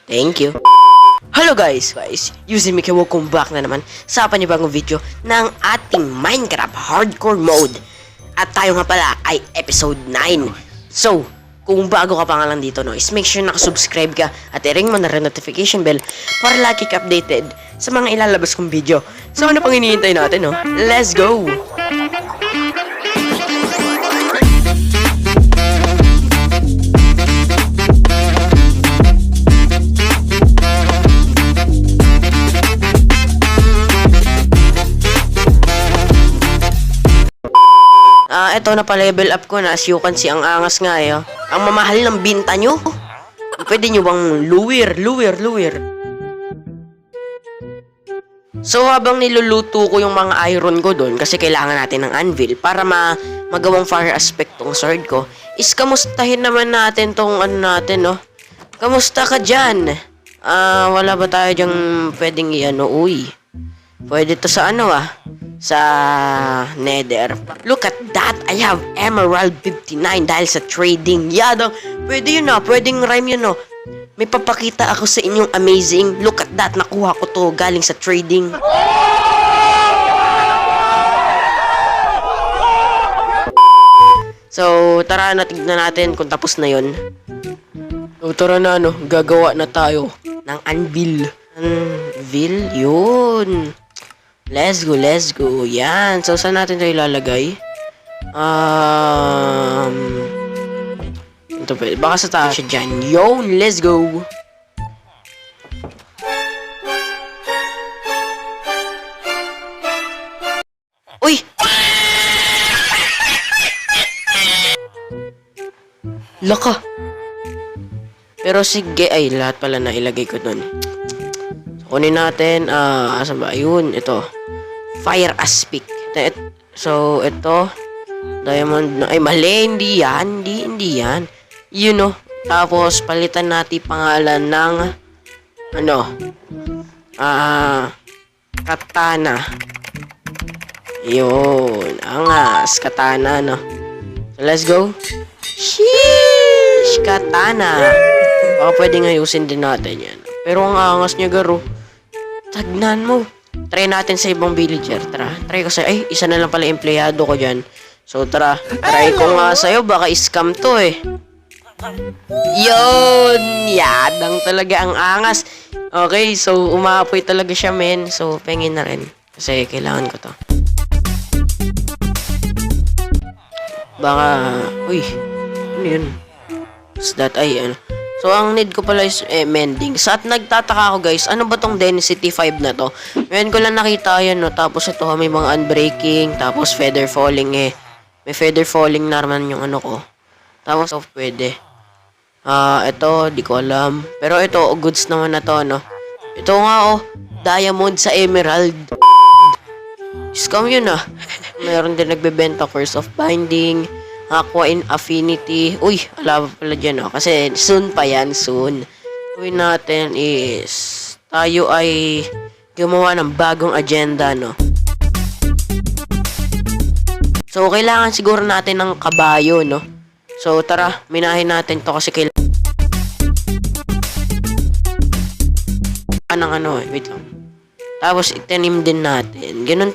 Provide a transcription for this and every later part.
Thank you. Hello guys, using me, welcome back na naman sa panibagong video ng ating Minecraft Hardcore Mode. At tayo nga pala ay episode 9. So, kung bago ka pa nga lang dito, no, is make sure nakasubscribe ka at i-ring mo na rin notification bell para lagi ka updated sa mga ilalabas kong video. So, ano pang hinihintay natin, no? Let's go! Ito na pa-level up ko na. As you can see, ang angas nga eh. Oh. Ang mamahal ng binta nyo. Pwede nyo bang luwir. So, habang niluluto ko yung mga iron ko doon, kasi kailangan natin ng anvil para magawang fire aspect tong sword ko, is kamustahin naman natin tong ano natin, no? Kamusta ka dyan? Wala ba tayo dyang pwedeng i-ano? Uy. Pwede to sa ano sa Nether. Look at that! I have Emerald 59 dahil sa trading. Yadong, pwede yun pwedeng rhyme yun May papakita ako sa inyong amazing. Look at that! Nakuha ko to galing sa trading. So, tara na, tignan natin kung tapos na yun. So, tara na, gagawa na tayo ng anvil. Anvil? Yun. Let's go. Yan. So, saan natin ito ilalagay? Ito pwede. Baka sa taas siya dyan. Yun. Let's go. Uy! Laka. Pero sige. Ay, lahat pala na ilagay ko dun. So, kunin natin. Asan ba? Ayun. Ito. Fire aspect. So, ito. Diamond. Ay, mali. Hindi yan. Yun Tapos, palitan natin pangalan ng katana. Yun. Angas. Katana, So, let's go. Sheesh! Katana. Baka pwedeng ayusin din natin yan. Pero ang angas niya, garo. Tagnan mo. Try natin sa ibang villager. Tara. Try ko sa'yo. Ay, isa na lang pala empleyado ko dyan. So, tara. Try ko nga sa'yo. Baka scam to Yun! Yadang talaga ang angas. Okay, so umaapoy talaga siya, men. So, pengin na rin. Kasi kailangan ko to. Baka... Uy! Ano yun? Is that ay So, ang need ko pala is mending. So, at nagtataka ako, guys, ano ba tong density 5 na to? Ngayon ko lang nakita yan, Tapos ito, may mga unbreaking. Tapos, feather falling May feather falling naman yung ano ko. Tapos, pwede. Ito, di ko alam. Pero ito, goods naman na to, Ito nga, diamond sa emerald. Scam yun, Meron din nagbebenta Curse of Binding. Aqua in Affinity. Uy, ala pala dyan, Kasi soon pa yan, soon. Gawin natin is, tayo ay gumawa ng bagong agenda, So, kailangan siguro natin ng kabayo, So, tara, minahin natin to kasi kailangan ng wait lang. Tapos, itanim din natin. Ganun.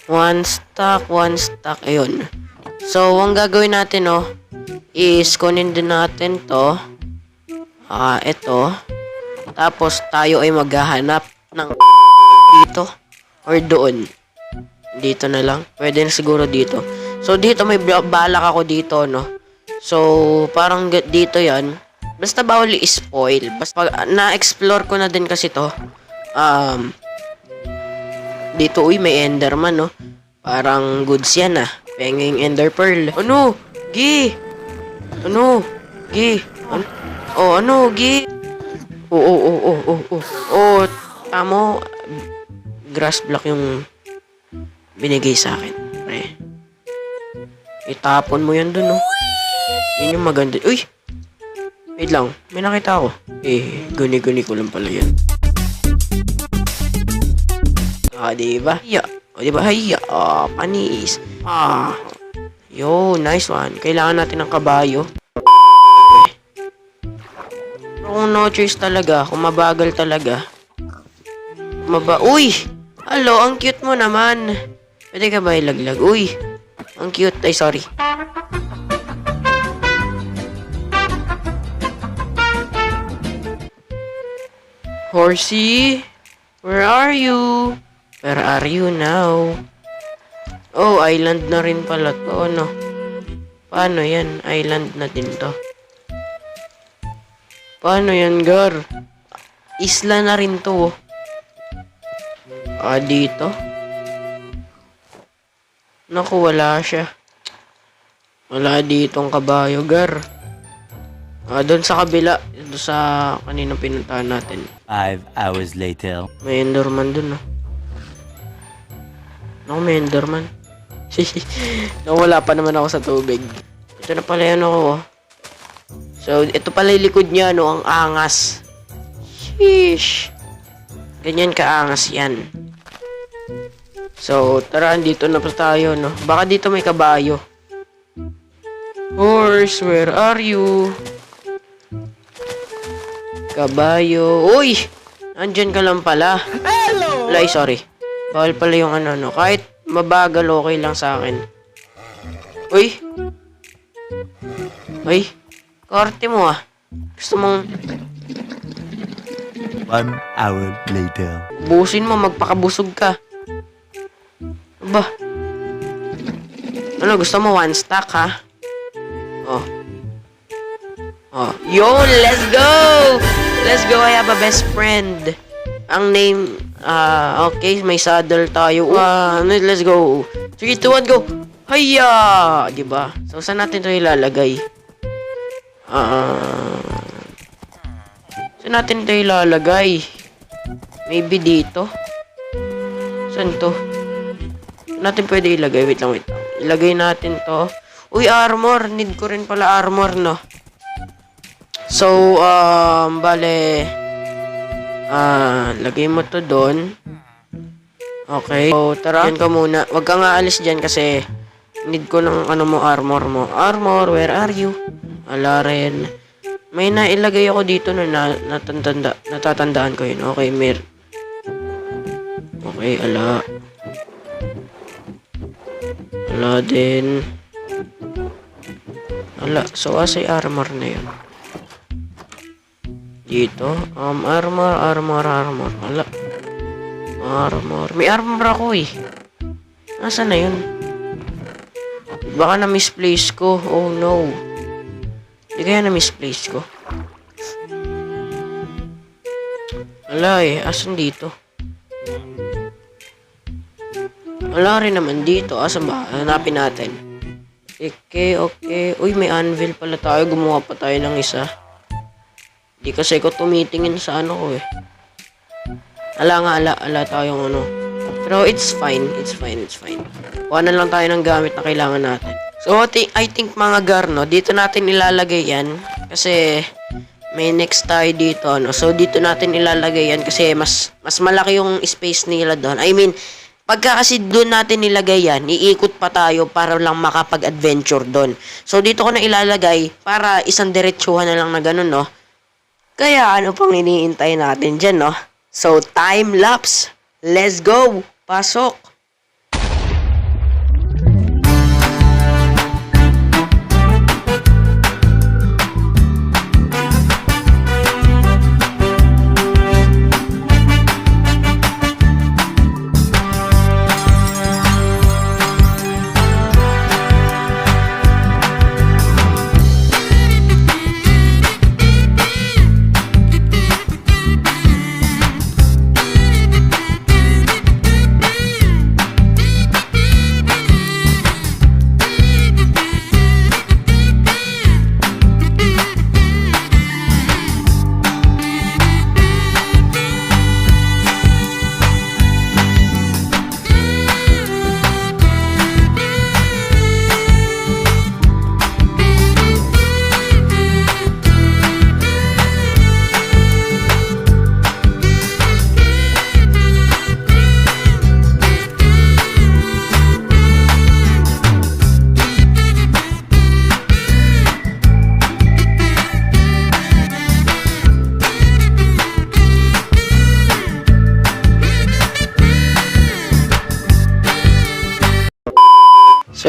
One stack. Ayun. So, ang gagawin natin, is kunin din natin to. Ito. Tapos, tayo ay maghahanap ng dito. Or doon. Dito na lang. Pwede na siguro dito. So, dito may balak ako dito, So, parang dito yan. Basta bawal i-spoil. Basta na-explore ko na din kasi to. Dito, may enderman, Parang goods yan, Penging ender pearl. Ano? Gi? Ano? Gi? Ano? Gi? Tamo. Grass block yung binigay sa akin. Pre. Itapon mo yan dun, Yun yung maganda. Uy! Wait lang. May nakita ako. Guni-guni ko lang pala yan. Diba? Yeah. O, di ba? Hay, panis. Yo, nice one. Kailangan natin ng kabayo. Pero kung no choice talaga, kung mabagal talaga. Uy! Hello, ang cute mo naman. Pwede ka ba ilaglag? Uy! Ang cute. Ay, sorry. Horsey? Where are you? Where are you now? Oh, island na rin pala to, ano? Paano yan? Island na din to. Paano yan, Gar? Isla na rin to. Dito? Naku, wala siya. Wala ditong kabayo, Gar. Doon sa kabila. Doon sa kaninang pinuntahan natin. 5 hours later. May Enderman dun, no? Naku, may Enderman. Wala pa naman ako sa tubig. Ito na pala yan ako, oh. So, ito pala yung likod niya, no? Ang angas. Sheesh. Ganyan kaangas yan. So, tara, dito na pa tayo, no? Baka dito may kabayo. Horse, where are you? Kabayo. Uy! Andyan ka lang pala. Hello! Wala, sorry. Bawal pala yung ano, no? Kahit mabagal, okay lang sa akin. Uy! Uy! Karte mo, ah. Gusto mong 1 hour later. busin mo, magpakabusog ka. Ba? Ano, gusto mo one stack, ha? Oh. Yo, let's go! Let's go, I have a best friend. Ang name, okay, may saddle tayo. Let's go. 3, 2, 1, go! Hayya! Diba? So, saan natin ito ilalagay? Saan natin ito ilalagay? Maybe dito? Saan to? Saan natin pwede ilagay? Wait lang. Ilagay natin to. Uy, armor. Need ko rin pala armor, no? So, bale, lagay mo to doon. Okay. So, tara. Diyan ka muna. Huwag ka nga alis dyan kasi need ko ng armor mo. Armor, where are you? Ala rin. May nailagay ako dito na natatandaan ko yun. Okay, Okay, ala. Ala din. Ala, so asay armor na yun. Dito, armor. Ala. Armor. May armor ako eh. Nasaan na yun? Baka na-misplace ko. Oh no. Hindi kaya na-misplace ko. Wala eh. Asan dito? Wala rin naman dito. Asan ba? Hanapin natin. Okay. Uy, may anvil pala tayo. Gumawa pa tayo ng isa. Di kasi ko tumitingin sa ano ko eh. Ala tayong ano. Pero it's fine. Kuha na lang tayo ng gamit na kailangan natin. So, I think mga gar, no, dito natin ilalagay yan. Kasi, may next tayo dito, no. So, dito natin ilalagay yan kasi mas malaki yung space nila doon. I mean, pagka kasi doon natin nilagay yan, iikot pa tayo para lang makapag-adventure doon. So, dito ko na ilalagay para isang diretsuhan na lang na ganun, no. Kaya, ano pang iniintay natin dyan, no? So, time lapse. Let's go! Pasok!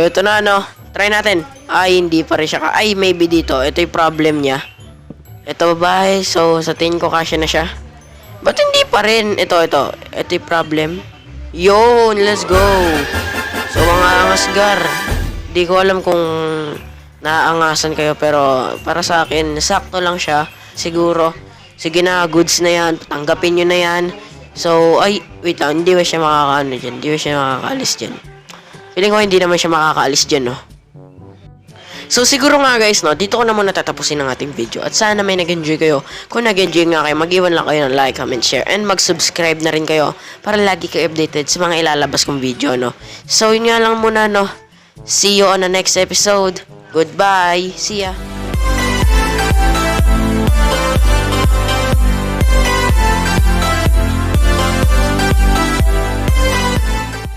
So, ito na, no? Try natin. Ay, hindi pa rin siya. Ay, maybe dito. Ito yung problem niya. Ito, babae. So, sa tingin ko kasya na siya. Ba't hindi pa rin? Ito. Ito yung problem. Yun, let's go. So, mga angasgar. Di ko alam kung naaangasan kayo, pero para sa akin, sakto lang siya. Siguro. Sige na, goods na yan. Tanggapin nyo na yan. So, ay, wait lang. Hindi ba siya makakaano dyan? Hindi ba siya makakaalis dyan? Feeling ko hindi naman siya makakaalis dyan, no? So, siguro nga guys, no, dito ko na muna tatapusin ang ating video. At sana may nag-enjoy kayo. Kung nag-enjoy nga kayo, mag-iwan lang kayo ng like, comment, share, and mag-subscribe na rin kayo para lagi kayo updated sa mga ilalabas kong video, no? So, yun nga lang muna, no? See you on the next episode. Goodbye. See ya.